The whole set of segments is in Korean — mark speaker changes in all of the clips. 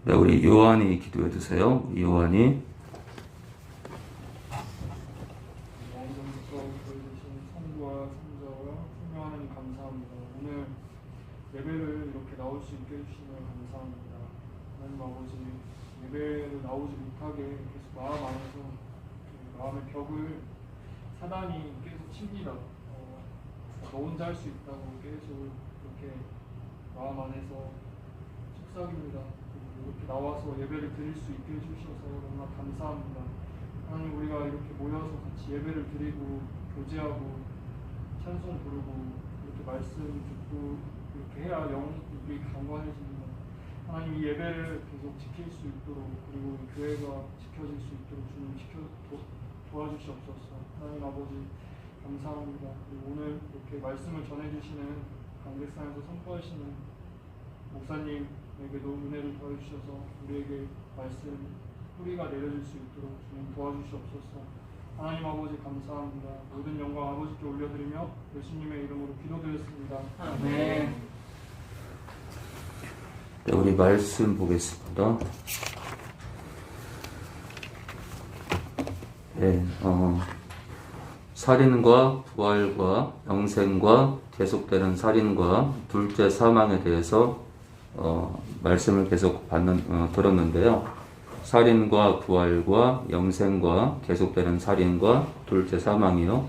Speaker 1: 네, 우리 요한이 기도해 주세요. 요한이.
Speaker 2: 영원부터 보여주신 성부와 성자와 성령 하나님 감사합니다. 오늘 예배를 이렇게 나올 수 있게 해주시면 감사합니다. 하나님 아버지, 예배를 나오지 못하게 계속 마음 안에서 마음의 벽을 사단이 계속 칩니다. 너 혼자 할 수 있다고 계속 이렇게 마음 안에서 속삭입니다. 이렇게 나와서 예배를 드릴 수 있게 해주셔서 너무나 감사합니다. 하나님, 우리가 이렇게 모여서 같이 예배를 드리고 교제하고 찬송 부르고 이렇게 말씀 듣고 이렇게 해야 우리 강건해집니다. 하나님, 이 예배를 계속 지킬 수 있도록, 그리고 이 교회가 지켜질 수 있도록 주님 도와주시옵소서. 하나님 아버지 감사합니다. 그리고 오늘 이렇게 말씀을 전해주시는 강백산에서 선포하시는 목사님에게도 은혜를 더해주셔서 우리에게 말씀 뿌리가 내려질 수 있도록 주님 도와주시옵소서. 하나님 아버지 감사합니다. 모든 영광 아버지께 올려드리며 예수님의 이름으로 기도드렸습니다. 아멘.
Speaker 1: 네, 우리 말씀 보겠습니다. 네, 살인과 부활과 영생과 계속되는 살인과 둘째 사망에 대해서 말씀을 계속 들었는데요. 살인과 부활과 영생과 계속되는 살인과 둘째 사망이요.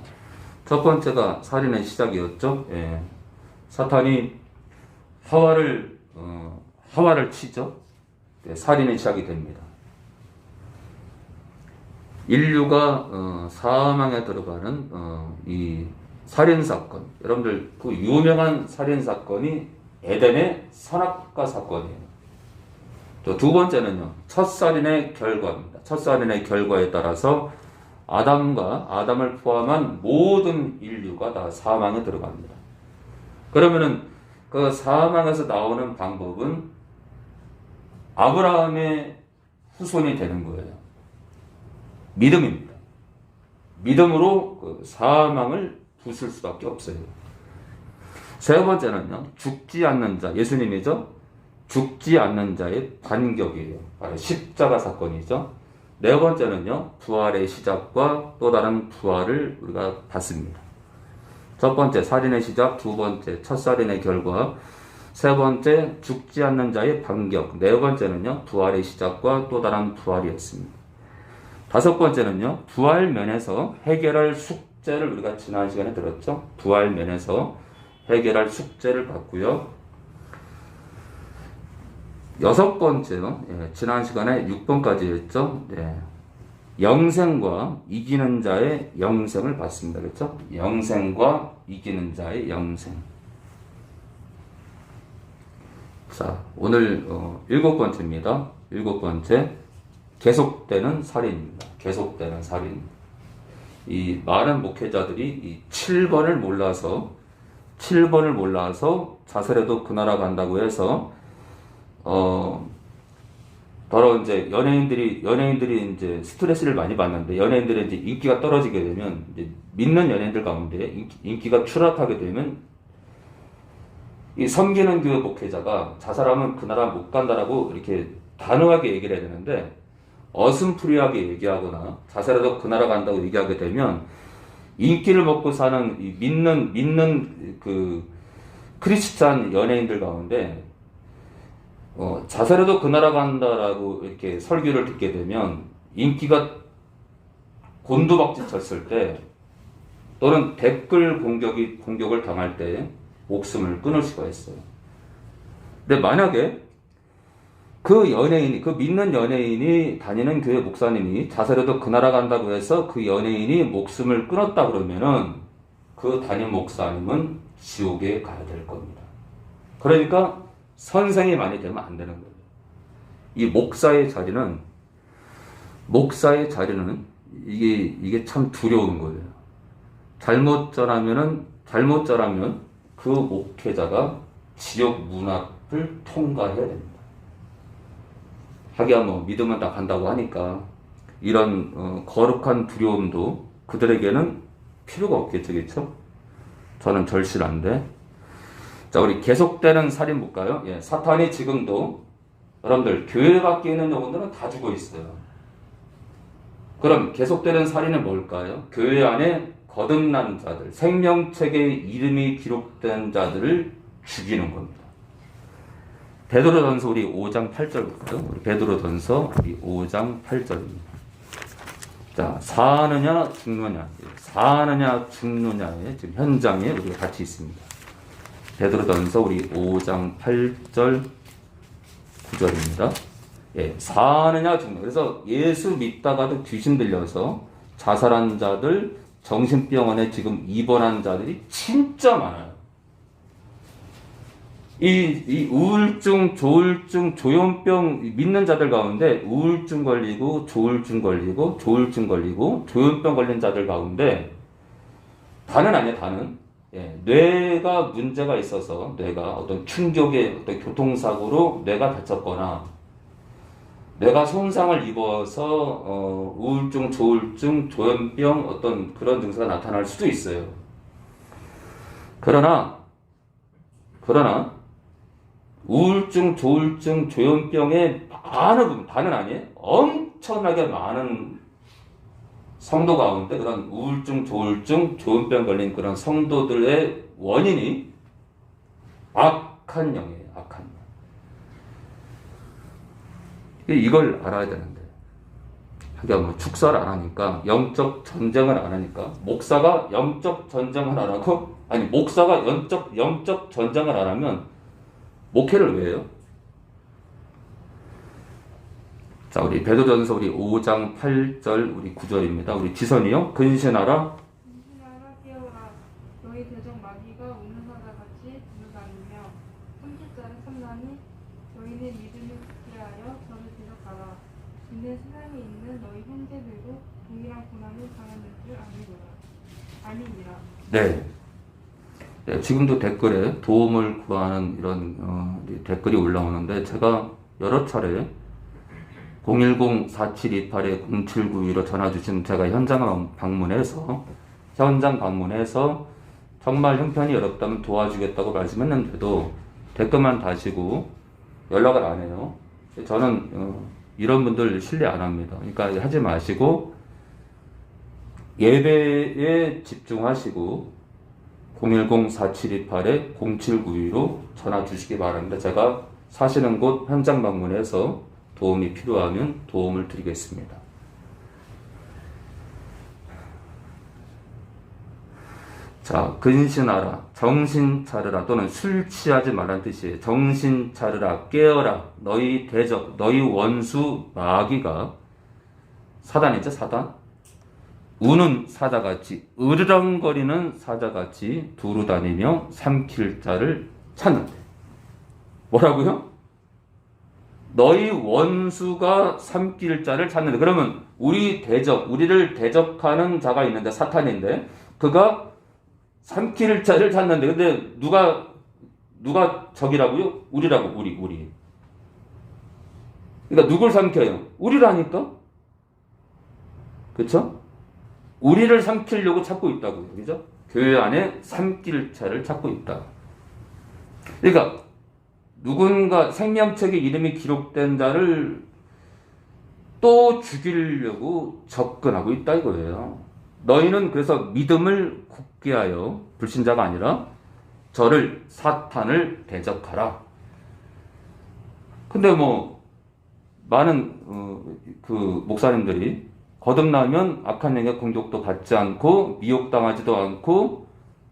Speaker 1: 첫 번째가 살인의 시작이었죠. 예. 사탄이 하와를 치죠. 네, 살인의 시작이 됩니다. 인류가 사망에 들어가는 이 살인 사건, 여러분들 그 유명한 살인 사건이 에덴의 선악과 사건이에요. 또 두 번째는요, 첫 살인의 결과입니다. 첫 살인의 결과에 따라서 아담을 포함한 모든 인류가 다 사망에 들어갑니다. 그러면은 그 사망에서 나오는 방법은 아브라함의 후손이 되는 거예요. 믿음입니다. 믿음으로 그 사망을 부술 수밖에 없어요. 세 번째는요, 죽지 않는 자, 예수님이죠. 죽지 않는 자의 반격이에요. 바로 십자가 사건이죠. 네 번째는요, 부활의 시작과 또 다른 부활을 우리가 받습니다. 첫 번째, 살인의 시작. 두 번째, 첫 살인의 결과. 세 번째, 죽지 않는 자의 반격. 네 번째는요, 부활의 시작과 또 다른 부활이었습니다. 다섯 번째는요, 부활 면에서 해결할 숙제를 우리가 지난 시간에 들었죠. 부활 면에서 해결할 숙제를 받고요. 여섯 번째요, 지난 시간에 6번까지 했죠. 네. 영생과 이기는 자의 영생을 받습니다. 그렇죠? 영생과 이기는 자의 영생. 자, 오늘 7번째입니다. 7번째, 계속되는 살인입니다. 계속되는 살인. 이 많은 목회자들이 이 7번을 몰라서 자살해도 그 나라 간다고 해서 더러 이제 연예인들이 이제 스트레스를 많이 받는데, 연예인들이 이제 인기가 떨어지게 되면, 이제 믿는 연예인들 가운데 인기가 추락하게 되면, 이 섬기는 교회 목회자가 자살하면 그 나라 못 간다라고 이렇게 단호하게 얘기를 해야 되는데, 어슴푸레하게 얘기하거나 자살해도 그 나라 간다고 얘기하게 되면, 인기를 먹고 사는 이 믿는 그 크리스찬 연예인들 가운데 자살해도 그 나라 간다라고 이렇게 설교를 듣게 되면 인기가 곤두박질 쳤을 때, 또는 댓글 공격을 당할 때 목숨을 끊을 수가 있어요. 근데 만약에 그 믿는 연예인이 다니는 교회 목사님이 자살해도 그 나라 간다고 해서 그 연예인이 목숨을 끊었다 그러면은 그 담임 목사님은 지옥에 가야 될 겁니다. 그러니까 선생이 많이 되면 안 되는 거예요. 이 목사의 자리는 이게 참 두려운 거예요. 잘못 전하면 그 목회자가 지옥 문 앞을 통과해야 됩니다. 하기야 믿으면 다 간다고 하니까 이런 거룩한 두려움도 그들에게는 필요가 없겠죠, 그렇죠? 저는 절실한데. 자, 우리 계속되는 살인 볼까요? 예, 사탄이 지금도 여러분들 교회 밖에 있는 영혼들은 다 죽어 있어요. 그럼 계속되는 살인은 뭘까요? 교회 안에 거듭난 자들, 생명책에 이름이 기록된 자들을 죽이는 겁니다. 베드로전서 우리 5장 8절부터 우리 베드로전서 우리 5장 8절입니다. 자, 사느냐 죽느냐, 사느냐 죽느냐의 지금 현장에 우리가 같이 있습니다. 베드로전서 우리 5장 8절 9절입니다. 예, 사느냐 죽느냐. 그래서 예수 믿다가도 귀신 들려서 자살한 자들, 정신병원에 지금 입원한 자들이 진짜 많아요. 이 우울증, 조울증, 조현병 믿는 자들 가운데 우울증 걸리고 조울증 걸리고 조현병 걸린 자들 가운데 다는 아니에요. 다는 예, 뇌가 문제가 있어서 뇌가 어떤 충격의 어떤 교통사고로 뇌가 다쳤거나 뇌가 손상을 입어서 우울증, 조울증, 조현병 어떤 그런 증세가 나타날 수도 있어요. 그러나 우울증, 조울증, 조현병의 많은 부분, 다는 아니에요. 엄청나게 많은 성도 가운데 그런 우울증, 조울증, 조현병 걸린 그런 성도들의 원인이 악한 영이에요. 악한 영. 이걸 알아야 되는데. 하기야 뭐 축사를 안 하니까, 영적 전쟁을 안 하니까, 목사가 영적 전쟁을 안 하고, 아니, 목사가 영적 전쟁을 안 하면, 목회를 왜 해요? 자, 우리 베드로전서 우리 5장 8절 우리 9절입니다. 우리 지선이요. 근신하라.
Speaker 3: 근신하라 깨어라. 너희 대적 마귀가 우는 사자 같이 두루다니며 삼십자를 삼나니 너희는 믿음을 굳게 하여 저를 대적하라. 이는 세상에 있는 너희 형제들도 동일한 고난을 당하는 줄 아니니라.
Speaker 1: 네. 네, 지금도 댓글에 도움을 구하는 이런 댓글이 올라오는데 제가 여러 차례 010-4728-0792로 전화 주신 제가 현장 방문해서 정말 형편이 어렵다면 도와주겠다고 말씀했는데도 댓글만 다시고 연락을 안 해요. 저는 이런 분들 신뢰 안 합니다. 그러니까 하지 마시고 예배에 집중하시고 010-4728-0792로 전화 주시기 바랍니다. 제가 사시는 곳 현장 방문해서 도움이 필요하면 도움을 드리겠습니다. 자, 근신하라, 정신 차려라 또는 술 취하지 말라는 뜻이에요. 정신 차려라, 깨어라. 너희 대적, 너희 원수 마귀가 사단이죠, 사단. 우는 사자같이 으르렁거리는 사자같이 두루다니며 삼킬 자를 찾는데 뭐라고요? 너희 원수가 삼킬 자를 찾는데 그러면 우리를 대적하는 자가 있는데 사탄인데 그가 삼킬 자를 찾는데 근데 누가 적이라고요? 우리라고 우리 그러니까 누굴 삼켜요? 우리라니까 그쵸? 우리를 삼키려고 찾고 있다고요. 그죠? 교회 안에 삼킬 자를 찾고 있다. 그러니까 누군가 생명책에 이름이 기록된 자를 또 죽이려고 접근하고 있다 이거예요. 너희는 그래서 믿음을 굳게 하여 불신자가 아니라 저를 사탄을 대적하라. 근데 뭐 많은 그 목사님들이 거듭나면 악한 영의 공격도 받지 않고 미혹당하지도 않고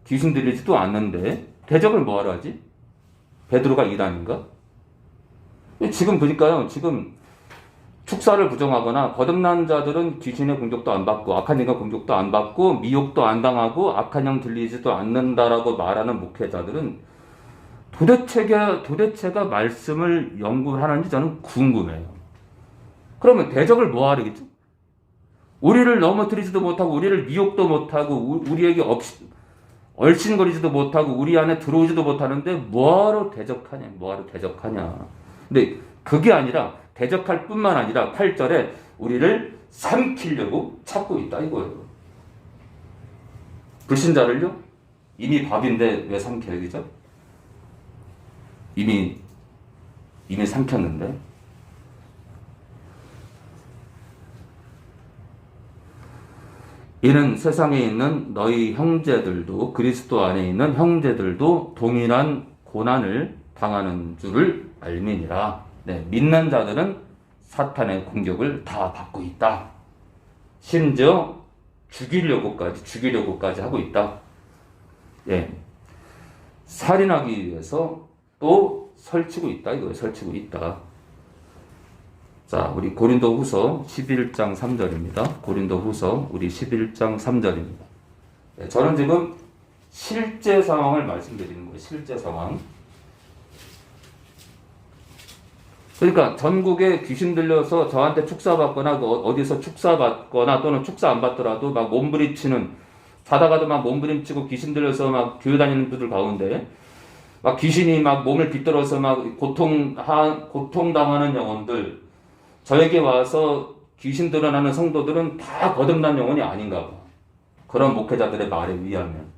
Speaker 1: 귀신 들리지도 않는데 대적을 뭐하러 하지? 베드로가 이단인가? 지금 보니까요. 지금 축사를 부정하거나 거듭난 자들은 귀신의 공격도 안 받고 악한 영의 공격도 안 받고 미혹도 안 당하고 악한 영 들리지도 않는다라고 말하는 목회자들은 도대체가 말씀을 연구하는지 저는 궁금해요. 그러면 대적을 뭐하려겠죠? 우리를 넘어뜨리지도 못하고 우리를 미혹도 못하고 우리에게 얼씬거리지도 못하고 우리 안에 들어오지도 못하는데 뭐하러 대적하냐. 근데 그게 아니라 대적할 뿐만 아니라 8절에 우리를 삼키려고 찾고 있다 이거예요. 불신자를요? 이미 밥인데 왜 삼켜요? 그죠? 이미 삼켰는데 이는 세상에 있는 너희 형제들도 그리스도 안에 있는 형제들도 동일한 고난을 당하는 줄을 알미니라. 네, 믿는 자들은 사탄의 공격을 다 받고 있다. 심지어 죽이려고까지 하고 있다. 예, 살인하기 위해서 또 설치고 있다. 이거 설치고 있다. 자, 우리 고린도후서 11장 3절입니다. 고린도후서 우리 11장 3절입니다. 네, 저는 지금 실제 상황을 말씀드리는 거예요. 실제 상황. 그러니까 전국에 귀신 들려서 저한테 축사받거나 어디서 축사받거나 또는 축사 안 받더라도 막 몸부림치는, 자다가도 막 몸부림치고 귀신 들려서 막 교회 다니는 분들 가운데 막 귀신이 막 몸을 비틀어서 막 고통당하는 영혼들, 저에게 와서 귀신 드러나는 성도들은 다 거듭난 영혼이 아닌가 봐. 그런 목회자들의 말에 의하면.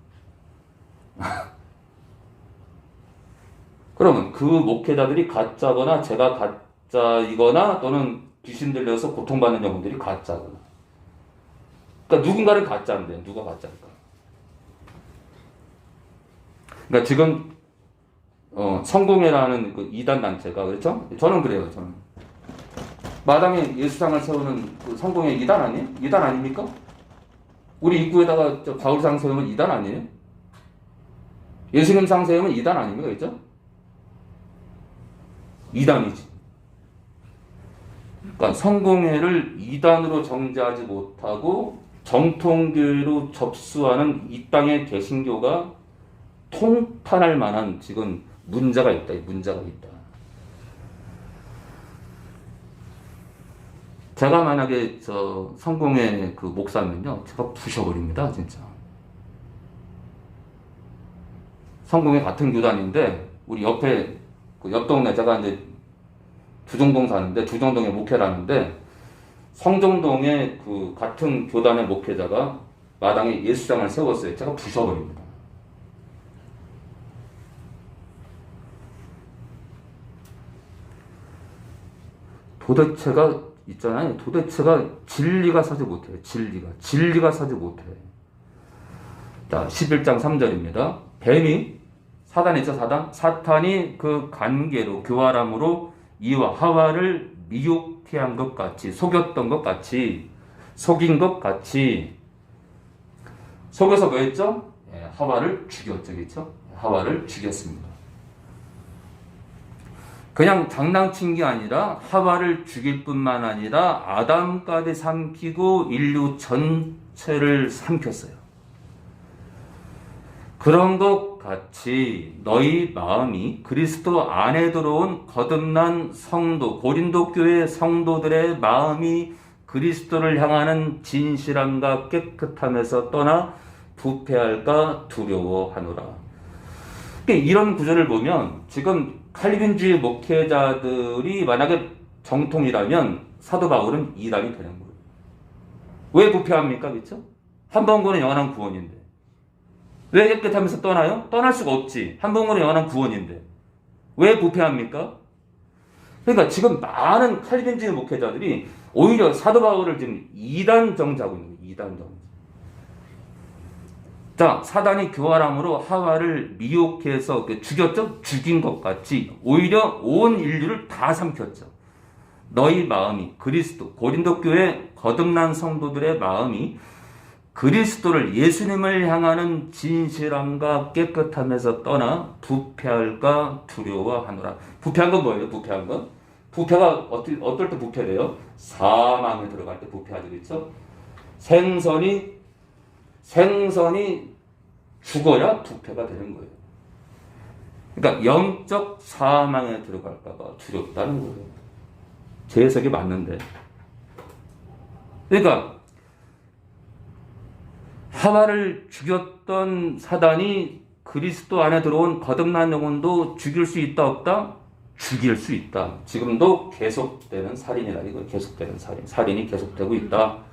Speaker 1: 그러면 그 목회자들이 가짜거나 제가 가짜이거나 또는 귀신 들려서 고통받는 영혼들이 가짜거나. 그러니까 누군가는 가짜인데 누가 가짜일까? 그러니까 지금 성공회라는 그 이단 단체가, 그렇죠? 저는 그래요. 저는 마당에 예수상을 세우는 그 성공회 이단 아니에요? 이단 아닙니까? 우리 입구에다가 바울상 세우면 이단 아니에요? 예수님 상 세우면 이단 아닙니까? 그렇죠? 이단이지. 그러니까 성공회를 이단으로 정죄하지 못하고 정통교회로 접수하는 이 땅의 개신교가 통탄할 만한 지금 문제가 있다. 문제가 있다. 제가 만약에 성공회 그 목사면요, 제가 부셔버립니다, 진짜. 성공회 같은 교단인데 우리 옆에 그 옆 동네, 제가 이제 두정동 사는데 두정동에 목회를 하는데 성정동에 그 같은 교단의 목회자가 마당에 예수장을 세웠어요. 제가 부셔버립니다. 도대체가 있잖아요. 도대체가 진리가 서지 못해요. 진리가 서지 못해. 자, 11장 3절입니다. 뱀이, 사단 있죠, 사탄이 그 관계로, 교활함으로 이와 하와를 미혹해 한 것 같이, 속였던 것 같이, 속인 것 같이, 속여서 뭐 했죠? 예, 하와를 죽였죠, 그렇죠? 하와를 죽였습니다. 그냥 장난친 게 아니라 하와를 죽일 뿐만 아니라 아담까지 삼키고 인류 전체를 삼켰어요. 그런 것 같이 너희 마음이 그리스도 안에 들어온 거듭난 성도, 고린도 교회 성도들의 마음이 그리스도를 향하는 진실함과 깨끗함에서 떠나 부패할까 두려워하노라. 이런 구절을 보면 지금 칼빈주의 목회자들이 만약에 정통이라면 사도 바울은 이단이 되는 거예요. 왜 부패합니까? 그렇죠? 한 번 구원은 영원한 구원인데. 왜 깨끗하면서 떠나요? 떠날 수가 없지. 한 번 구원은 영원한 구원인데. 왜 부패합니까? 그러니까 지금 많은 칼빈주의 목회자들이 오히려 사도 바울을 지금 이단 정죄하고 있는 거예요. 이단 정죄. 자, 사단이 교활함으로 하와를 미혹해서 죽였죠? 죽인 것 같이 오히려 온 인류를 다 삼켰죠. 너희 마음이 그리스도, 고린도 교회 거듭난 성도들의 마음이 그리스도를, 예수님을 향하는 진실함과 깨끗함에서 떠나 부패할까 두려워하노라. 부패한 건 뭐예요? 부패한 건? 부패가 어떨 때 부패돼요? 사망에 들어갈 때 부패하죠. 그렇죠? 생선이 죽어야 부패가 되는 거예요. 그러니까 영적 사망에 들어갈까 봐 두렵다는 거예요. 제 해석이 맞는데. 그러니까 하와를 죽였던 사단이 그리스도 안에 들어온 거듭난 영혼도 죽일 수 있다 없다? 죽일 수 있다. 지금도 계속되는 살인이다. 이거 계속되는 살인이 계속되고 있다.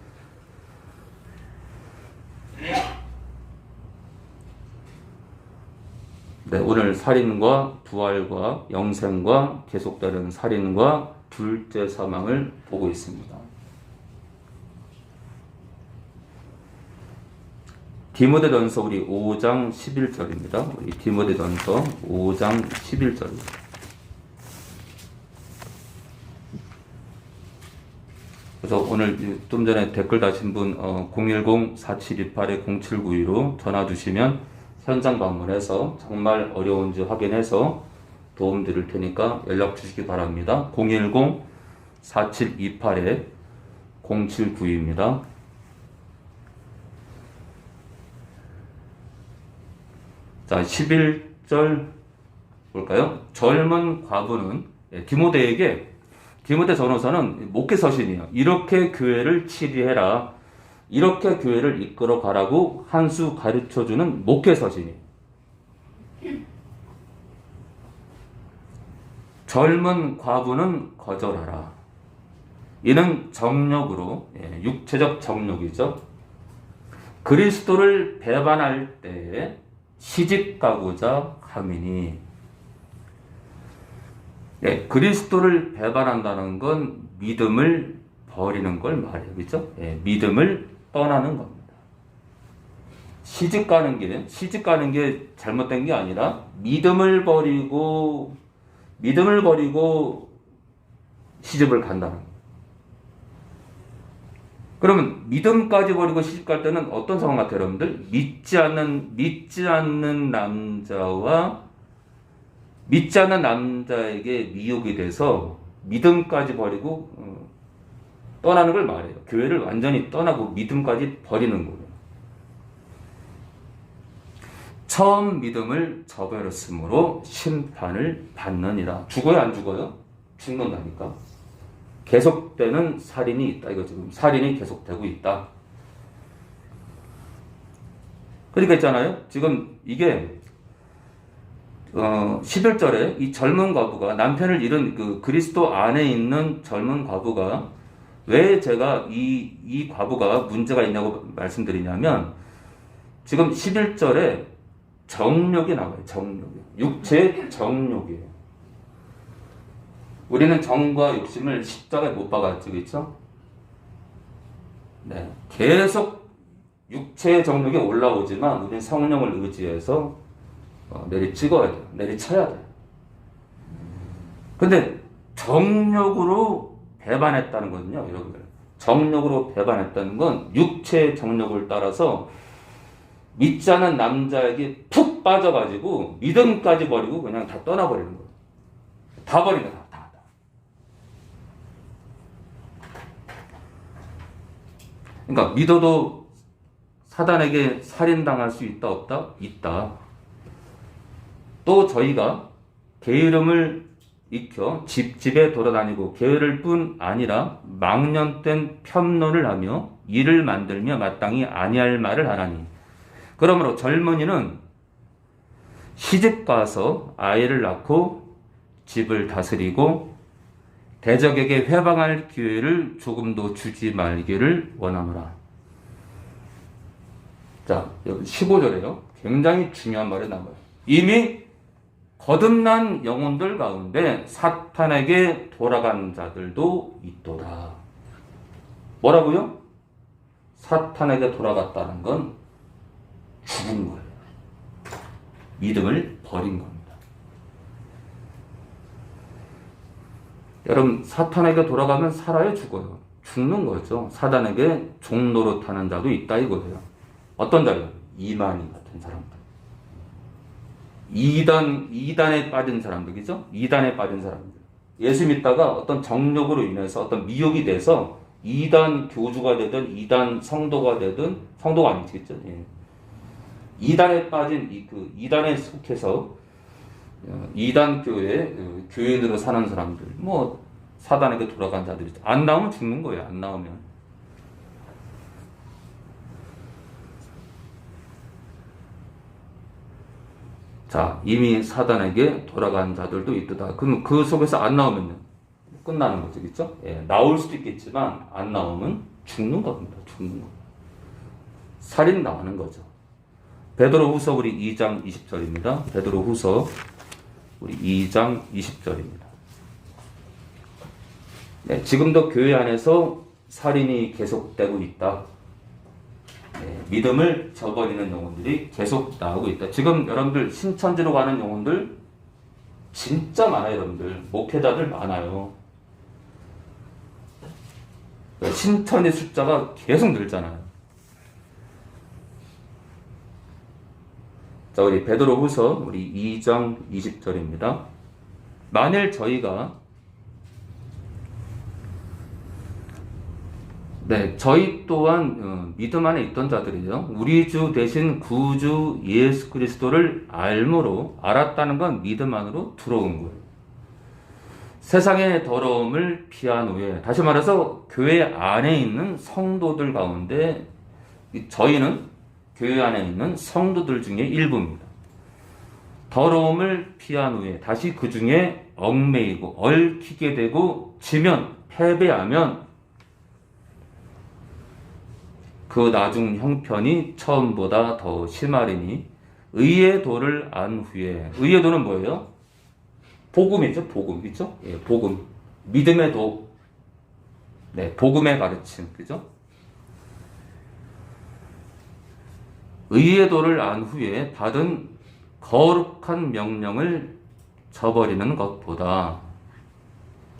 Speaker 1: 네, 오늘 살인과 부활과 영생과 계속되는 살인과 둘째 사망을 보고 있습니다. 디모데전서 우리 5장 11절입니다. 우리 디모데전서 5장 11절입니다. 그래서 오늘 좀 전에 댓글 다신 분 010-4728-0792로 전화 주시면 현장 방문해서 정말 어려운지 확인해서 도움 드릴 테니까 연락 주시기 바랍니다. 010-4728-0792입니다. 자, 11절 볼까요? 젊은 과부는 디모데 전후서는 목회 서신이에요. 이렇게 교회를 치리해라. 이렇게 교회를 이끌어 가라고 한 수 가르쳐 주는 목회 서신이에요. 젊은 과부는 거절하라. 이는 정욕으로, 육체적 정욕이죠. 그리스도를 배반할 때에 시집가고자 함이니, 그리스도를 배반한다는 건 믿음을 버리는 걸 말해요. 그죠? 믿음을 떠나는 겁니다. 시집 가는 게 잘못된 게 아니라 믿음을 버리고 시집을 간다는 거예요. 그러면 믿음까지 버리고 시집 갈 때는 어떤 상황 같아요, 여러분들? 믿지 않는 남자에게 미혹이 돼서 믿음까지 버리고 떠나는 걸 말해요. 교회를 완전히 떠나고 믿음까지 버리는 거예요. 처음 믿음을 저버렸으므로 심판을 받느니라. 죽어요, 안 죽어요? 죽는다니까. 계속되는 살인이 있다. 이거 지금 살인이 계속되고 있다. 그러니까 있잖아요. 지금 이게 11절에 이 젊은 과부가 남편을 잃은 그 그리스도 안에 있는 젊은 과부가 왜 제가 이 과부가 문제가 있냐고 말씀드리냐면 지금 11절에 정욕이 나와요. 정욕이. 육체의 정욕이에요. 우리는 정과 욕심을 십자가에 못 박았죠. 그렇죠? 네. 계속 육체의 정욕이 올라오지만 우리는 성령을 의지해서 내리찍어야 돼요. 내리쳐야 돼요. 근데 정욕으로 배반했다는 거거든요. 여러분들. 정욕으로 배반했다는 건 육체의 정욕을 따라서 믿지 않은 남자에게 푹 빠져가지고 믿음까지 버리고 그냥 다 떠나버리는 거예요. 다 버린 거야. 다. 그러니까 믿어도 사단에게 살인당할 수 있다 없다? 있다. 또 저희가 게으름을 익혀 집집에 돌아다니고 게으를 뿐 아니라 망년된 편론을 하며 일을 만들며 마땅히 아니할 말을 하나니 그러므로 젊은이는 시집가서 아이를 낳고 집을 다스리고 대적에게 회방할 기회를 조금도 주지 말기를 원하노라. 자, 여기 15절에요. 굉장히 중요한 말이 나와요. 이미 거듭난 영혼들 가운데 사탄에게 돌아간 자들도 있도다. 뭐라고요? 사탄에게 돌아갔다는 건 죽은 거예요. 믿음을 버린 겁니다. 여러분, 사탄에게 돌아가면 살아요, 죽어요? 죽는 거죠. 사단에게 종노릇 하는 자도 있다 이거예요. 어떤 자요? 이만희 같은 사람들. 이단에 빠진 사람들, 그죠? 이단에 빠진 사람들. 예수 믿다가 어떤 정욕으로 인해서 어떤 미혹이 돼서 이단 교주가 되든 이단 성도가 되든 성도가 아니겠죠? 예. 이단에 빠진 이단에 속해서 이단 교회 교인으로 사는 사람들, 뭐 사단에게 돌아간 자들이죠. 안 나오면 죽는 거예요. 안 나오면. 자, 이미 사단에게 돌아간 자들도 있다. 그럼 그 속에서 안 나오면요? 끝나는 거죠. 그렇죠? 예, 나올 수도 있겠지만 안 나오면 죽는 겁니다. 죽는 거. 살인 나가는 거죠. 베드로후서 우리 2장 20절입니다. 베드로후서 우리 2장 20절입니다. 네, 지금도 교회 안에서 살인이 계속되고 있다. 믿음을 저버리는 영혼들이 계속 나오고 있다. 지금 여러분들 신천지로 가는 영혼들 진짜 많아요. 여러분들 목회자들 많아요. 신천지 숫자가 계속 늘잖아요. 자, 우리 베드로후서 우리 2장 20절입니다. 만일 저희가 저희 또한 믿음 안에 있던 자들이죠. 우리 주 대신 구주 예수 그리스도를 알았다는 건 믿음 안으로 들어온 거예요. 세상의 더러움을 피한 후에, 다시 말해서 교회 안에 있는 성도들 가운데 저희는 교회 안에 있는 성도들 중에 일부입니다. 더러움을 피한 후에 다시 그 중에 얽매이고 얽히게 되고 지면, 패배하면 그 나중 형편이 처음보다 더 심하리니 의의 도를 안 후에, 의의 도는 뭐예요? 복음이죠. 복음. 그죠? 예, 복음. 믿음의 도. 복음의 가르침. 그죠? 의의 도를 안 후에 받은 거룩한 명령을 저버리는 것보다,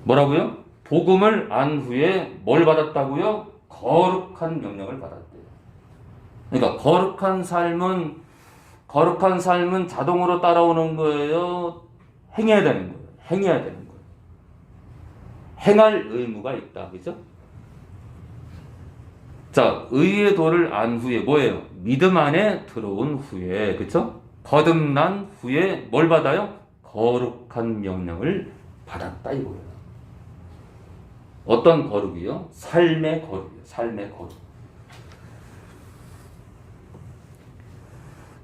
Speaker 1: 뭐라고요? 복음을 안 후에 뭘 받았다고요? 거룩한 명령을 받았대요. 그러니까 거룩한 삶은 자동으로 따라오는 거예요? 행해야 되는 거예요. 행해야 되는 거예요. 행할 의무가 있다. 그죠? 자, 의의 도를 안 후에 뭐예요? 믿음 안에 들어온 후에, 그죠? 거듭난 후에 뭘 받아요? 거룩한 명령을 받았다 이거예요. 어떤 거룩이요? 삶의 거룩이요. 삶의 거룩.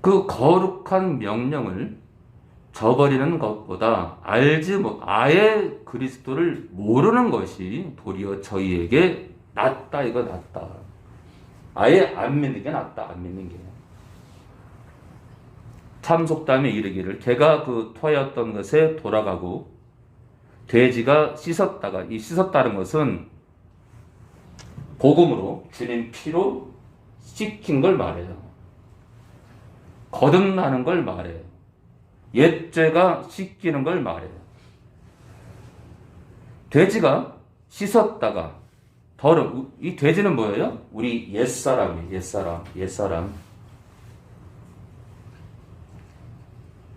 Speaker 1: 그 거룩한 명령을 저버리는 것보다 아예 그리스도를 모르는 것이 도리어 저희에게 낫다. 이거 낫다. 아예 안 믿는 게 낫다. 안 믿는 게. 참속담에 이르기를 개가 그 토하였던 것에 돌아가고 돼지가 씻었다가, 이 씻었다는 것은 복음으로 주님 피로 씻긴 걸 말해요. 거듭나는 걸 말해요. 옛 죄가 씻기는 걸 말해요. 돼지가 씻었다가 이 돼지는 뭐예요? 우리 옛사람이에요. 옛사람.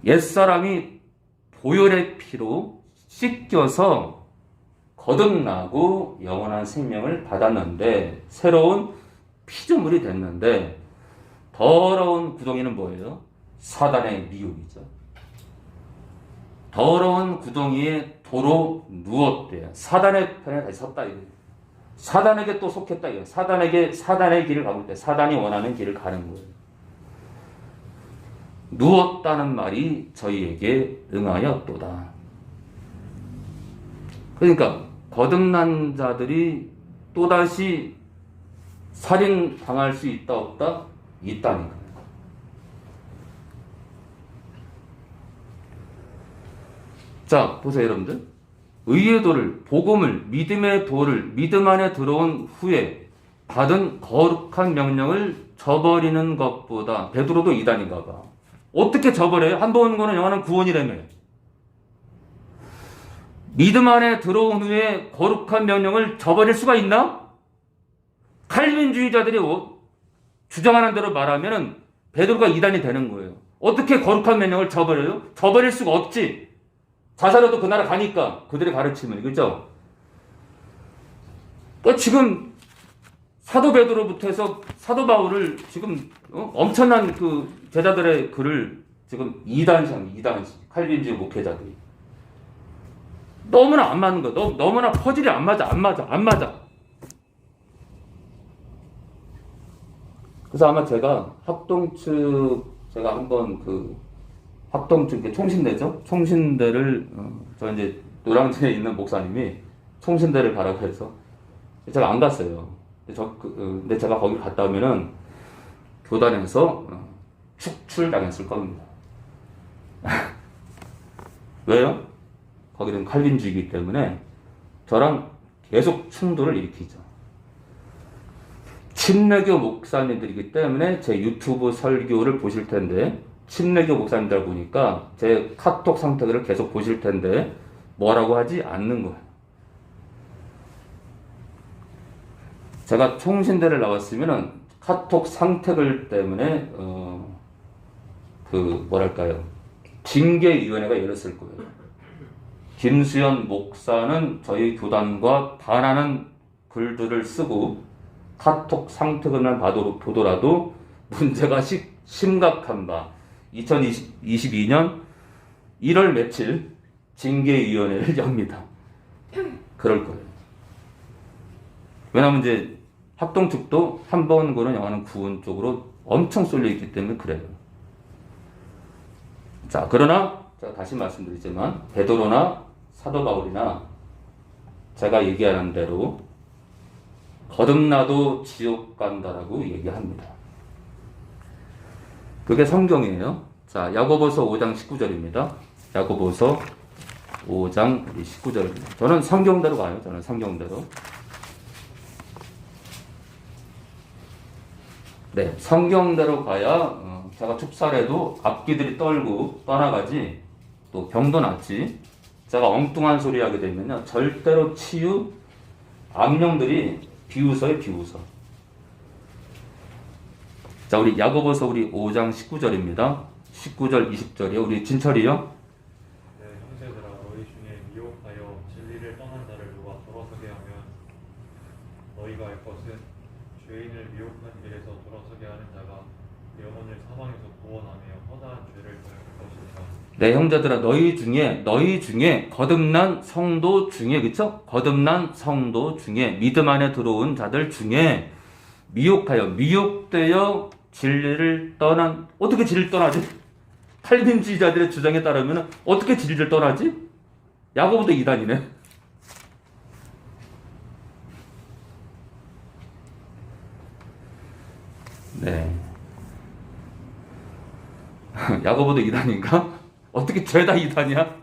Speaker 1: 옛사람이 보혈의 피로 씻겨서 거듭나고 영원한 생명을 받았는데, 새로운 피조물이 됐는데, 더러운 구덩이는 뭐예요? 사단의 미혹이죠. 더러운 구덩이에 도로 누웠대요. 사단의 편에 다시 섰다 이거예요. 사단에게 또 속했다 이거예요. 사단의 길을 가고 있대. 사단이 원하는 길을 가는 거예요. 누웠다는 말이 저희에게 응하였도다. 그러니까 거듭난 자들이 또다시 살인 당할 수 있다 없다? 있다니까. 자, 보세요 여러분들. 의의 도를, 복음을, 믿음의 도를 믿음 안에 들어온 후에 받은 거룩한 명령을 저버리는 것보다, 베드로도 이단인가 봐. 어떻게 저버려요? 한 번 거는 영원한 구원이라며. 믿음 안에 들어온 후에 거룩한 명령을 저버릴 수가 있나? 칼빈주의자들이 주장하는 대로 말하면 베드로가 이단이 되는 거예요. 어떻게 거룩한 명령을 저버려요? 저버릴 수가 없지. 자살해도 그 나라 가니까, 그들의 가르침을. 그죠? 그러니까 지금 사도 베드로부터 해서 사도 바울을 지금 엄청난 그 제자들의 글을 지금 이단식 칼빈주의 목회자들이 너무나 안 맞는 거야. 너무나 퍼즐이 안 맞아. 그래서 아마 제가 제가 한번 합동 측 총신대죠. 총신대를 저 이제 노량진에 있는 목사님이 총신대를 가라고 해서 제가 안 갔어요. 근데 제가 거기 갔다 오면은 교단에서 축출당했을 겁니다. 왜요? 거기는 칼빈주의이기 때문에 저랑 계속 충돌을 일으키죠. 침례교 목사님들이기 때문에 제 유튜브 설교를 보실 텐데, 침례교 목사님들 보니까 제 카톡 상태를 계속 보실 텐데 뭐라고 하지 않는 거예요. 제가 총신대를 나왔으면은 카톡 상태글 때문에 뭐랄까요, 징계위원회가 열렸을 거예요. 김수현 목사는 저희 교단과 반하는 글들을 쓰고 카톡 상태글만 보더라도 문제가 심각한 바 2022년 1월 며칠 징계위원회를 엽니다. 그럴 거예요. 왜냐하면 이제 합동 측도 한 번 고는 영화는 구원 쪽으로 엄청 쏠려 있기 때문에 그래요. 자, 그러나 제가 다시 말씀드리지만 베드로나 사도 바울이나 제가 얘기하는 대로 거듭나도 지옥 간다라고 얘기합니다. 그게 성경이에요. 자, 야고보서 5장 19절입니다. 야고보서 5장 19절입니다. 저는 성경대로 가요. 저는 성경대로. 네, 성경대로 가야 제가 축사해도 앞기들이 떨고 떠나가지, 또 병도 낫지. 제가 엉뚱한 소리 하게 되면요, 절대로 치유 악령들이 비웃어요, 비웃어. 자, 우리 야고보서 우리 5장 19절입니다. 19절 20절이요. 우리 진철이요.
Speaker 4: 네, 형제들아, 너희 중에 미혹하여 진리를 떠난 자를 누가 돌아서게 하면 너희가 알 것은 죄인을 미혹한 길에서 돌아서게 하는 자가 영혼을 사망에서 구원하며 허다한 죄를 벌할 것이니라.
Speaker 1: 네, 형제들아, 너희 중에 거듭난 성도 중에, 그쵸? 거듭난 성도 중에, 믿음 안에 들어온 자들 중에 미혹되어 진리를 떠난, 어떻게 진리를 떠나지? 칼빈주의자들의 주장에 따르면 어떻게 진리를 떠나지? 야고보도 이단이네. 네. 야고보도 이단인가? 어떻게 죄다 이단이야?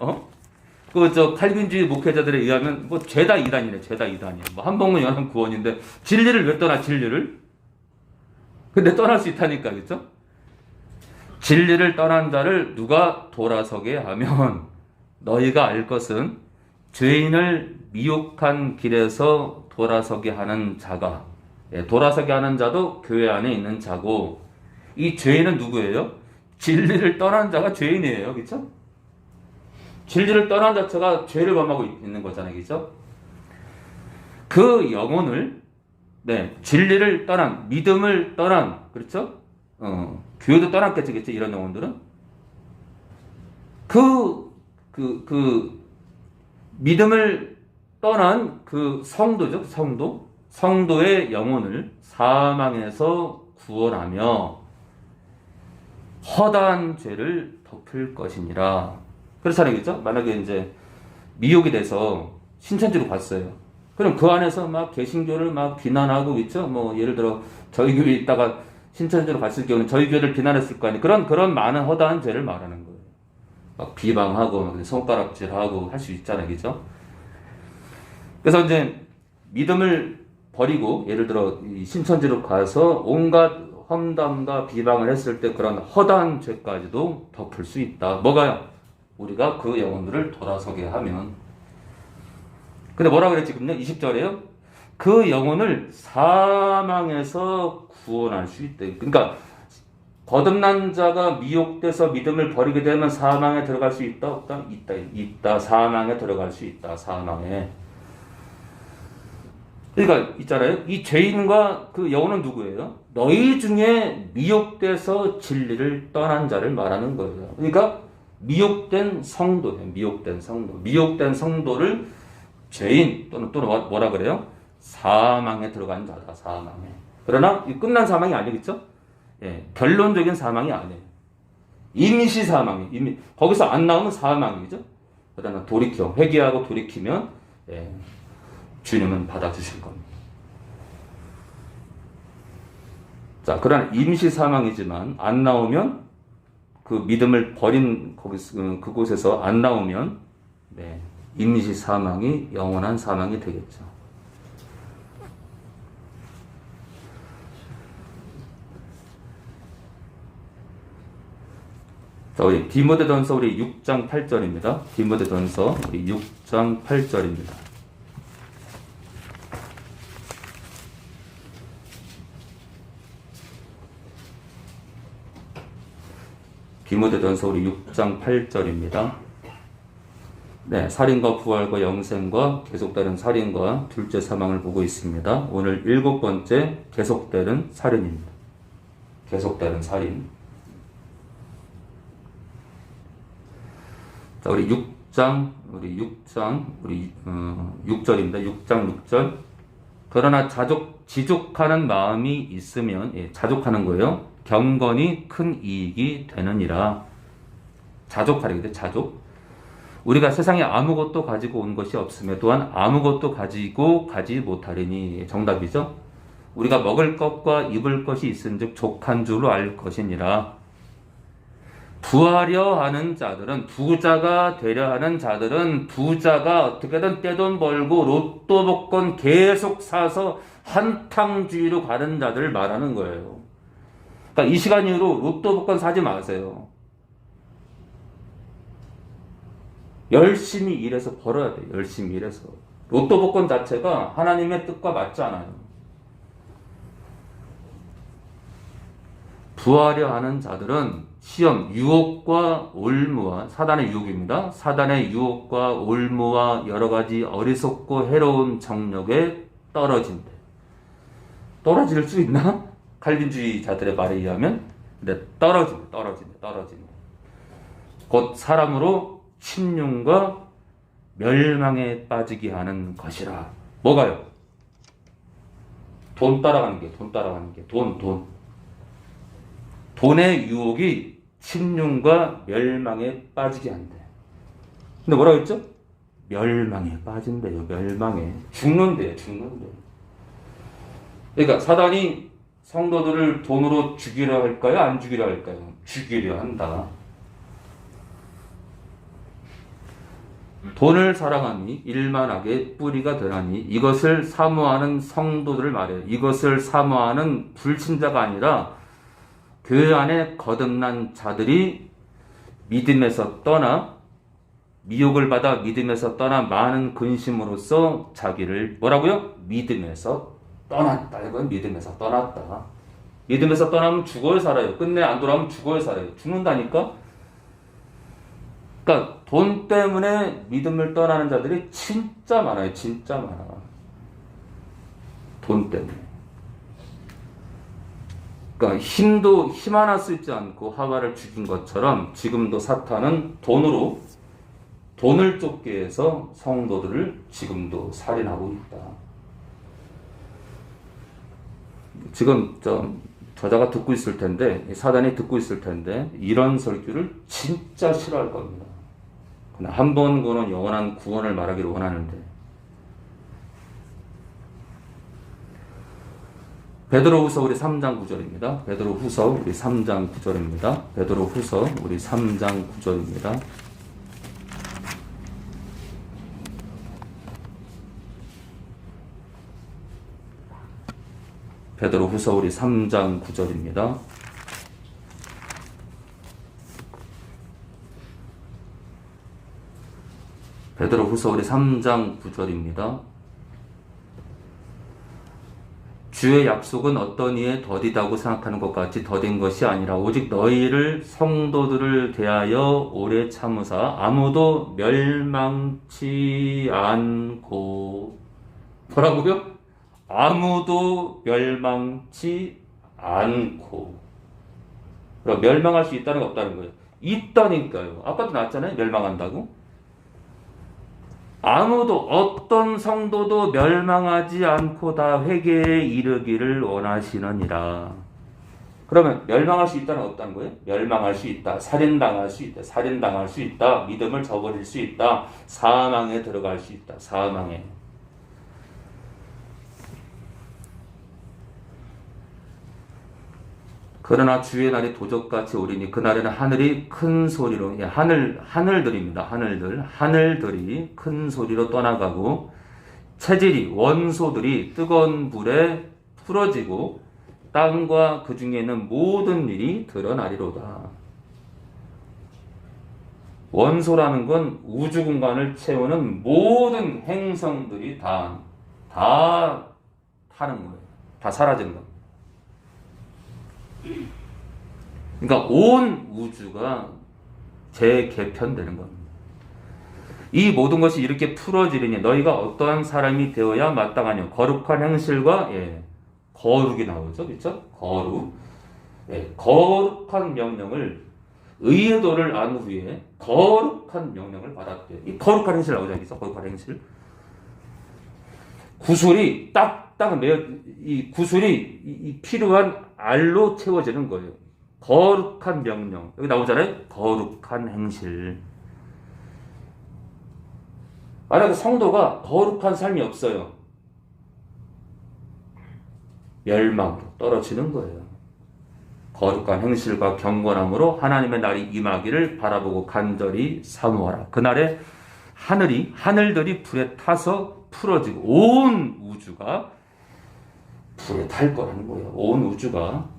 Speaker 1: 칼빈주의 목회자들에 의하면 죄다 이단이네. 죄다 이단이야. 한 번은 연한 구원인데 진리를 왜 떠나? 진리를? 근데 떠날 수 있다니까, 그렇죠? 진리를 떠난 자를 누가 돌아서게 하면 너희가 알 것은 죄인을 미혹한 길에서 돌아서게 하는 자가, 돌아서게 하는 자도 교회 안에 있는 자고, 이 죄인은 누구예요? 진리를 떠난 자가 죄인이에요. 그렇죠? 진리를 떠난 자체가 죄를 범하고 있는 거잖아요. 그렇죠? 그 영혼을, 진리를 떠난, 믿음을 떠난, 그렇죠? 교회도 떠났겠지, 그렇죠? 이런 영혼들은. 믿음을 떠난 그 성도죠, 성도의 영혼을 사망에서 구원하며 허다한 죄를 덮을 것이니라. 그렇잖아요, 그렇죠? 만약에 이제 미혹이 돼서 신천지로 갔어요. 그럼 그 안에서 막 개신교를 막 비난하고, 그렇죠? 예를 들어 저희 교회에 있다가 신천지로 갔을 경우는 저희 교회를 비난했을 거 아니에요. 그런 많은 허다한 죄를 말하는 거예요. 막 비방하고 손가락질하고 할 수 있잖아요, 그렇죠? 그래서 이제 믿음을 버리고 예를 들어 신천지로 가서 온갖 험담과 비방을 했을 때 그런 허다한 죄까지도 덮을 수 있다. 뭐가요? 우리가 그 영혼들을 돌아서게 하면. 근데 뭐라 그랬지? 근데 20절에요. 그 영혼을 사망에서 구원할 수 있대. 그러니까 거듭난 자가 미혹돼서 믿음을 버리게 되면 사망에 들어갈 수 있다? 없다? 있다. 사망에 들어갈 수 있다. 사망에. 그러니까 있잖아요. 이 죄인과 그 영혼은 누구예요? 너희 중에 미혹돼서 진리를 떠난 자를 말하는 거예요. 그러니까 미혹된 성도예요. 미혹된 성도를 죄인 또는 뭐라 그래요? 사망에 들어간 자다. 사망에. 그러나 끝난 사망이 아니겠죠? 결론적인 사망이 아니에요. 임시 사망이. 거기서 안 나오면 사망이죠. 그러나 회개하고 돌이키면 주님은 받아주실 겁니다. 자, 그러나 임시 사망이지만 안 나오면 그 믿음을 버린 그곳에서 안 나오면 임시 사망이 영원한 사망이 되겠죠. 자, 우리 디모데전서 우리 6장 8절입니다. 디모데전서 우리 6장 8절입니다. 디모데전서 우리 6장 8절입니다. 네, 살인과 부활과 영생과 계속되는 살인과 둘째 사망을 보고 있습니다. 오늘 7번째 계속되는 살인입니다. 계속되는 살인. 자, 우리 6장 6절입니다. 6장 6절. 그러나 지족하는 마음이 있으면, 자족하는 거예요. 경건이 큰 이익이 되느니라. 자족하려고 자족. 우리가 세상에 아무것도 가지고 온 것이 없음에 또한 아무것도 가지고 가지 못하리니. 정답이죠. 우리가 먹을 것과 입을 것이 있은즉 족한 줄로 알 것이니라. 부하려 하는 자들은, 부자가 되려 하는 자들은 부자가 어떻게든 떼돈 벌고 로또 복권 계속 사서 한탕주의로 가는 자들을 말하는 거예요. 그러니까 이 시간 이후로 로또 복권 사지 마세요. 열심히 일해서 벌어야 돼요. 열심히 일해서. 로또 복권 자체가 하나님의 뜻과 맞지 않아요. 부하려 하는 자들은 시험, 유혹과 올무와, 사단의 유혹입니다. 사단의 유혹과 올무와 여러 가지 어리석고 해로운 정력에 떨어진대. 떨어질 수 있나? 칼빈주의자들의 말에 의하면 떨어진대. 곧 사람으로 침륜과 멸망에 빠지게 하는 것이라. 뭐가요? 돈 따라가는 게. 돈의 유혹이 침륜과 멸망에 빠지게 한대. 근데 뭐라고 했죠? 멸망에 빠진대요. 멸망에. 죽는대요. 그러니까 사단이 성도들을 돈으로 죽이려 할까요? 안 죽이려 할까요? 죽이려 한다. 돈을 사랑하니 일만하게 뿌리가 되나니 이것을 사모하는 성도들을 말해요. 이것을 사모하는 불신자가 아니라 그 안에 거듭난 자들이 믿음에서 떠나, 미혹을 받아 믿음에서 떠나 많은 근심으로써 자기를 뭐라고요? 믿음에서 떠났다. 이건 믿음에서 떠났다. 믿음에서 떠나면 죽어야 살아요. 끝내 안 돌아오면 죽어야 살아요. 죽는다니까? 그러니까 돈 때문에 믿음을 떠나는 자들이 진짜 많아요. 진짜 많아. 돈 때문에. 그러니까 힘 하나 쓰지 않고 하와를 죽인 것처럼 지금도 사탄은 돈을 쫓게 해서 성도들을 지금도 살인하고 있다. 지금 저자가 듣고 있을 텐데, 사단이 듣고 있을 텐데 이런 설교를 진짜 싫어할 겁니다. 한 번 구원은 영원한 구원을 말하기를 원하는데. 베드로후서 우리 3장 9절입니다. 베드로후서 우리 3장 9절입니다. 베드로후서 우리 3장 9절입니다. 베드로후서 우리 3장 9절입니다. 베드로후서 우리 3장 9절입니다. 주의 약속은 어떤 이에 더디다고 생각하는 것 같이 더딘 것이 아니라 오직 너희를 성도들을 대하여 오래 참으사 아무도 멸망치 않고. 뭐라고요? 아무도 멸망치 않고. 그럼 멸망할 수 있다는 게 없다는 거예요. 있다니까요. 아까도 나왔잖아요. 멸망한다고. 아무도 어떤 성도도 멸망하지 않고 다 회개에 이르기를 원하시느니라. 그러면 멸망할 수 있다는 건 없다는 거예요? 멸망할 수 있다. 살인당할 수 있다. 믿음을 저버릴 수 있다. 사망에 들어갈 수 있다. 사망에. 그러나 주의 날이 도적같이 오리니 그날에는 하늘이 큰 소리로, 하늘들입니다. 하늘들이 큰 소리로 떠나가고 체질이, 원소들이 뜨거운 불에 풀어지고 땅과 그 중에 있는 모든 일이 드러나리로다. 원소라는 건 우주 공간을 채우는 모든 행성들이 다 타는 거예요. 다 사라지는 거예요. 그러니까 온 우주가 재개편되는 겁니다. 이 모든 것이 이렇게 풀어지리니 너희가 어떠한 사람이 되어야 마땅하냐. 거룩한 행실과 거룩이 나오죠. 그렇죠? 거룩. 거룩한 명령을 의의 도를 안 후에 거룩한 명령을 받았대요. 이 거룩한 행실 나오죠. 여기서 거룩한 행실. 구슬이 딱딱 이 구슬이 이 필요한 알로 채워지는 거예요. 거룩한 명령. 여기 나오잖아요. 거룩한 행실. 만약에 성도가 거룩한 삶이 없어요. 멸망으로 떨어지는 거예요. 거룩한 행실과 경건함으로 하나님의 날이 임하기를 바라보고 간절히 사모하라. 그날에 하늘들이 불에 타서 풀어지고 온 우주가 불에 탈 거라는 거예요. 온 우주가.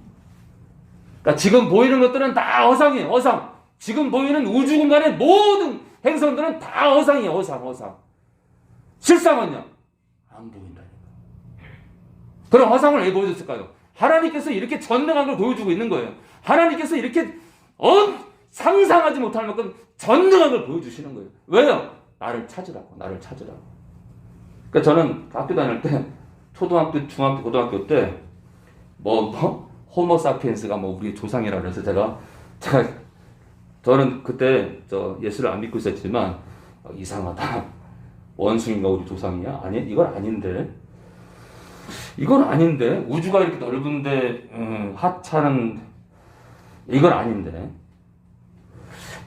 Speaker 1: 그러니까 지금 보이는 것들은 다 어상이에요. 어상. 지금 보이는 우주 공간의 모든 행성들은 다 어상이에요. 어상. 실상은요? 안 보인다니까. 그럼 어상을 왜 보여줬을까요? 하나님께서 이렇게 전능한 걸 보여주고 있는 거예요. 하나님께서 이렇게 상상하지 못할 만큼 전능한 걸 보여주시는 거예요. 왜요? 나를 찾으라고. 그러니까 저는 학교 다닐 때 초등학교, 중학교, 고등학교 때 호모 사피엔스가 우리의 조상이라 그래서 저는 그때 예수를 안 믿고 있었지만 이상하다. 원숭이가 우리 조상이야? 아니, 이건 아닌데 우주가 이렇게 넓은데 하찮은 이건 아닌데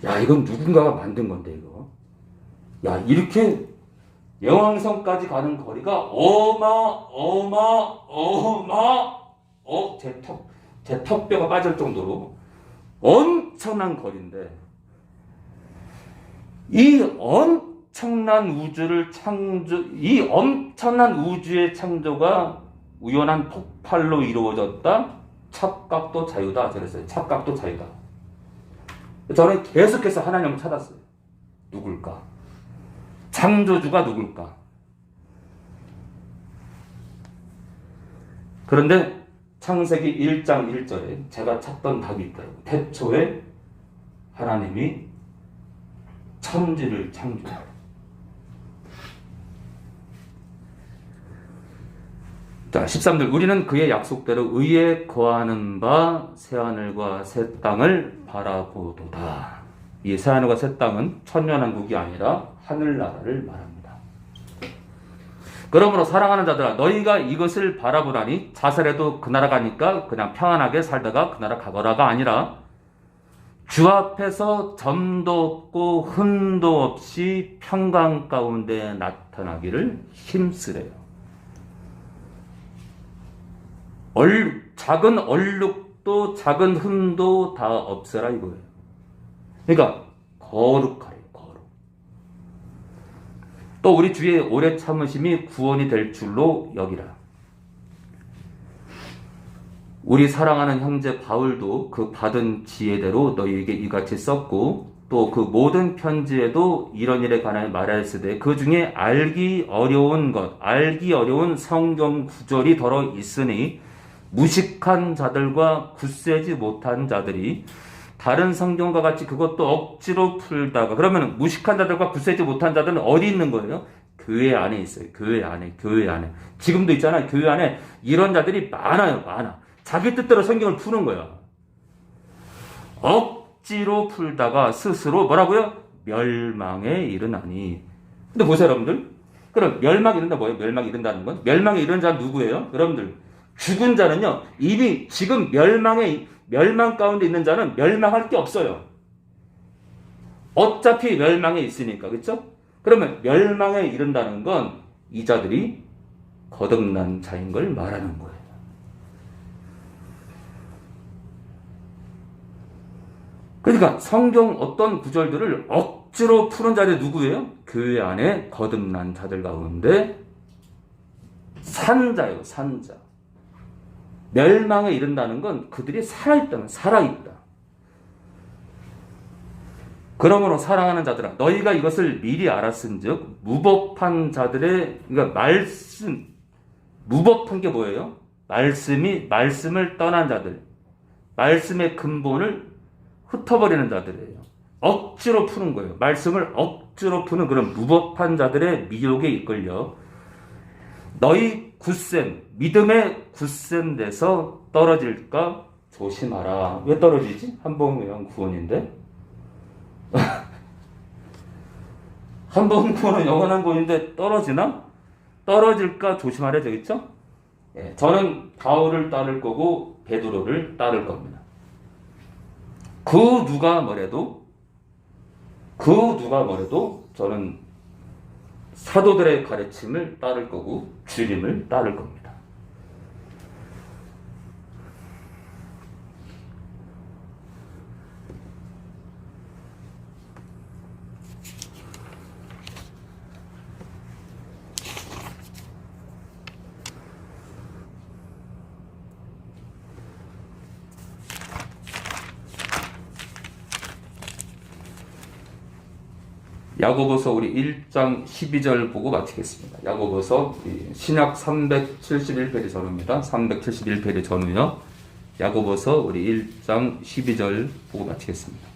Speaker 1: 야 이건 누군가가 만든 건데 이거 야 이렇게 영왕성까지 가는 거리가 제 턱뼈가 빠질 정도로 엄청난 거리인데 이 엄청난 우주의 창조가 우연한 폭발로 이루어졌다. 착각도 자유다. 그랬어요. 착각도 자유다. 저는 계속해서 하나님을 찾았어요. 누굴까? 창조주가 누굴까? 그런데 창세기 1장 1절에 제가 찾던 답이 있더라고요. 태초에 하나님이 천지를 창조했다. 자, 13절. 우리는 그의 약속대로 의에 거하는 바 새하늘과 새 땅을 바라보도다. 이 새하늘과 새 땅은 천년왕국이 아니라 하늘나라를 말합니다. 그러므로 사랑하는 자들아 너희가 이것을 바라보다니 자살해도 그 나라 가니까 그냥 평안하게 살다가 그 나라 가거라가 아니라 주 앞에서 점도 없고 흠도 없이 평강 가운데 나타나기를 힘쓰래요. 작은 얼룩도 작은 흠도 다 없애라 이거예요. 그러니까 거룩하래. 거룩. 또 우리 주의 오래 참으심이 구원이 될 줄로 여기라. 우리 사랑하는 형제 바울도 그 받은 지혜대로 너희에게 이같이 썼고 또 그 모든 편지에도 이런 일에 관하여 말하였으되 그 중에 알기 어려운 성경 구절이 더러 있으니 무식한 자들과 굳세지 못한 자들이 다른 성경과 같이 그것도 억지로 풀다가 그러면 무식한 자들과 굳세지 못한 자들은 어디 있는 거예요? 교회 안에 있어요. 교회 안에. 지금도 있잖아요. 교회 안에 이런 자들이 많아요. 자기 뜻대로 성경을 푸는 거야. 억지로 풀다가 스스로 뭐라고요? 멸망에 이르나니. 근데 보세요, 여러분들. 그럼 멸망에 이른다 뭐예요? 멸망에 이른다는 건? 멸망에 이른 자는 누구예요? 여러분들. 죽은 자는요, 이미 지금 멸망 가운데 있는 자는 멸망할 게 없어요. 어차피 멸망에 있으니까, 그렇죠? 그러면 멸망에 이른다는 건 이 자들이 거듭난 자인 걸 말하는 거예요. 그러니까 성경 어떤 구절들을 억지로 푸는 자들이 누구예요? 교회 안에 거듭난 자들 가운데 산자예요, 산자. 멸망에 이른다는 건 그들이 살아있다. 그러므로 사랑하는 자들아 너희가 이것을 미리 알았은즉 무법한 자들의 그러니까 말씀 무법한 게 뭐예요? 말씀을 떠난 자들 말씀의 근본을 흩어버리는 자들이에요. 억지로 푸는 거예요. 말씀을 억지로 푸는 그런 무법한 자들의 미혹에 이끌려 너희 굳센 믿음의 굳센 데서 떨어질까 조심하라. 왜 떨어지지? 한번 구원인데 한번 구원은 영원한 구원인데 떨어지나? 떨어질까 조심하라 되겠죠? 예, 저는 바울을 따를 거고 베드로를 따를 겁니다. 그 누가 뭐래도 저는 사도들의 가르침을 따를 거고 주님을 따를 겁니다. 야고보서 우리 1장 12절 보고 마치겠습니다. 야고보서 신약 371페이지 전후입니다. 371페이지 전후요. 야고보서 우리 1장 12절 보고 마치겠습니다.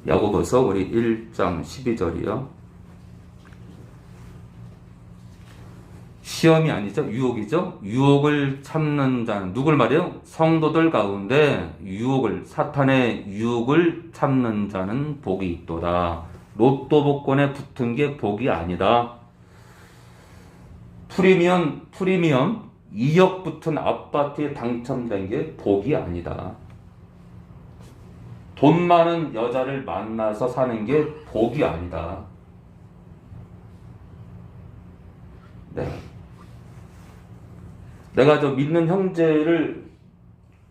Speaker 1: 야고보서 우리 1장 12절이요. 시험이 아니죠. 유혹이죠. 유혹을 참는 자는 누굴 말해요? 성도들 가운데 사탄의 유혹을 참는 자는 복이 있도다. 로또 복권에 붙은 게 복이 아니다. 프리미엄 2억 붙은 아파트에 당첨된 게 복이 아니다. 돈 많은 여자를 만나서 사는 게 복이 아니다. 네. 내가 저 믿는 형제를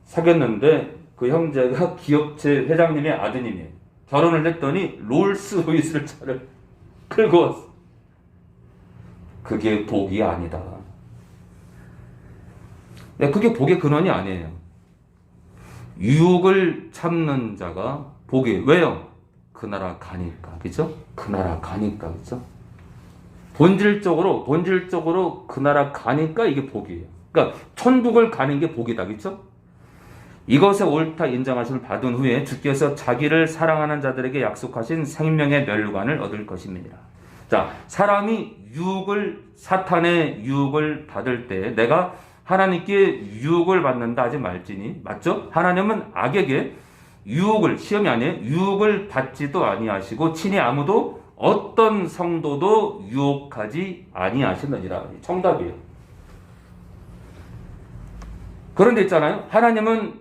Speaker 1: 사귀었는데 그 형제가 기업체 회장님의 아드님이에요. 결혼을 했더니 롤스로이스를 차를 끌고 왔어. 그게 복이 아니다. 네, 그게 복의 근원이 아니에요. 유혹을 참는 자가 복이 왜요? 그 나라 가니까, 그죠? 그 나라 가니까, 그죠? 본질적으로 그 나라 가니까 이게 복이에요. 그러니까 천국을 가는 게 복이다, 그렇죠? 이것에 옳다 인정하심을 받은 후에 주께서 자기를 사랑하는 자들에게 약속하신 생명의 멸관을 얻을 것입니다. 자, 사람이 사탄의 유혹을 받을 때 내가 하나님께 유혹을 받는다 하지 말지니, 맞죠? 하나님은 악에게 시험이 아니에요. 유혹을 받지도 아니하시고 친히 아무도 어떤 성도도 유혹하지 아니하시느니라. 정답이에요. 그런데 있잖아요. 하나님은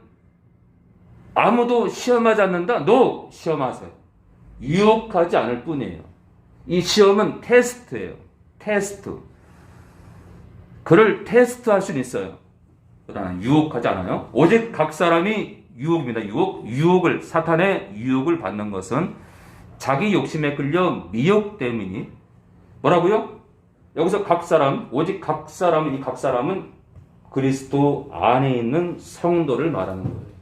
Speaker 1: 아무도 시험하지 않는다. 너 시험하세요. 유혹하지 않을 뿐이에요. 이 시험은 테스트예요. 테스트. 그를 테스트할 수는 있어요. 그러나 유혹하지 않아요. 오직 각 사람이 유혹입니다. 사탄의 유혹을 받는 것은 자기 욕심에 끌려 미혹 때문이니 뭐라고요? 여기서 오직 각 사람은 그리스도 안에 있는 성도를 말하는 거예요.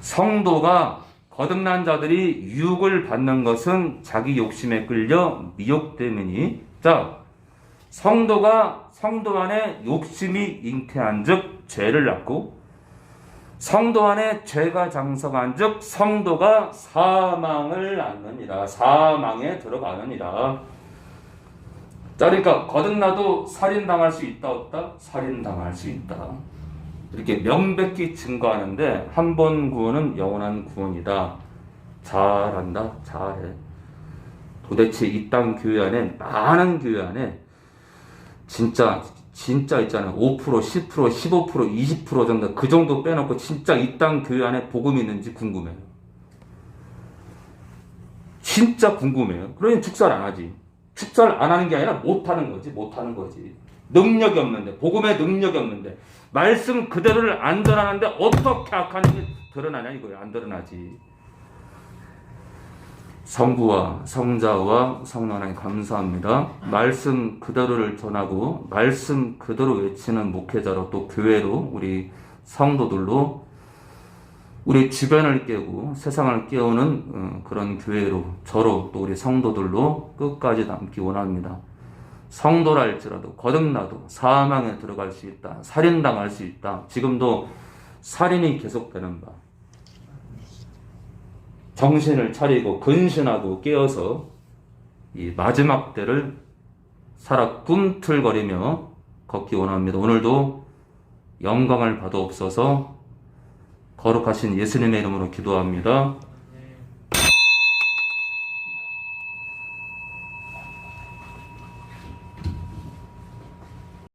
Speaker 1: 성도가 거듭난 자들이 유혹을 받는 것은 자기 욕심에 끌려 미혹 때문이니, 자, 성도 안에 욕심이 잉태한즉 죄를 낳고, 성도 안에 죄가 장성한즉 성도가 사망을 낳느니라. 사망에 들어가느니라. 자, 그러니까 거듭나도 살인당할 수 있다 없다? 살인당할 수 있다. 이렇게 명백히 증거하는데 한 번 구원은 영원한 구원이다. 잘한다. 잘해. 도대체 이 땅 교회 안에, 많은 교회 안에 진짜 있잖아요. 5%, 10%, 15%, 20% 정도, 그 정도 빼놓고 진짜 이 땅 교회 안에 복음이 있는지 궁금해요. 진짜 궁금해요. 그러니 축사를 안 하지. 축사를 안 하는 게 아니라 못하는 거지. 능력이 없는데, 복음의 능력이 없는데, 말씀 그대로를 안 전하는데 어떻게 악한 일이 드러나냐 이거예요. 안 드러나지. 성부와 성자와 성령 하나님 감사합니다. 말씀 그대로를 전하고 말씀 그대로 외치는 목회자로 또 교회로 우리 성도들로 우리 주변을 깨우고 세상을 깨우는 그런 교회로 저로 또 우리 성도들로 끝까지 남기 원합니다. 성도랄지라도 거듭나도 사망에 들어갈 수 있다. 살인당할 수 있다. 지금도 살인이 계속되는 바. 정신을 차리고 근신하고 깨어서 이 마지막 때를 살아 꿈틀거리며 걷기 원합니다. 오늘도 영광을 받아옵소서. 거룩하신 예수님의 이름으로 기도합니다.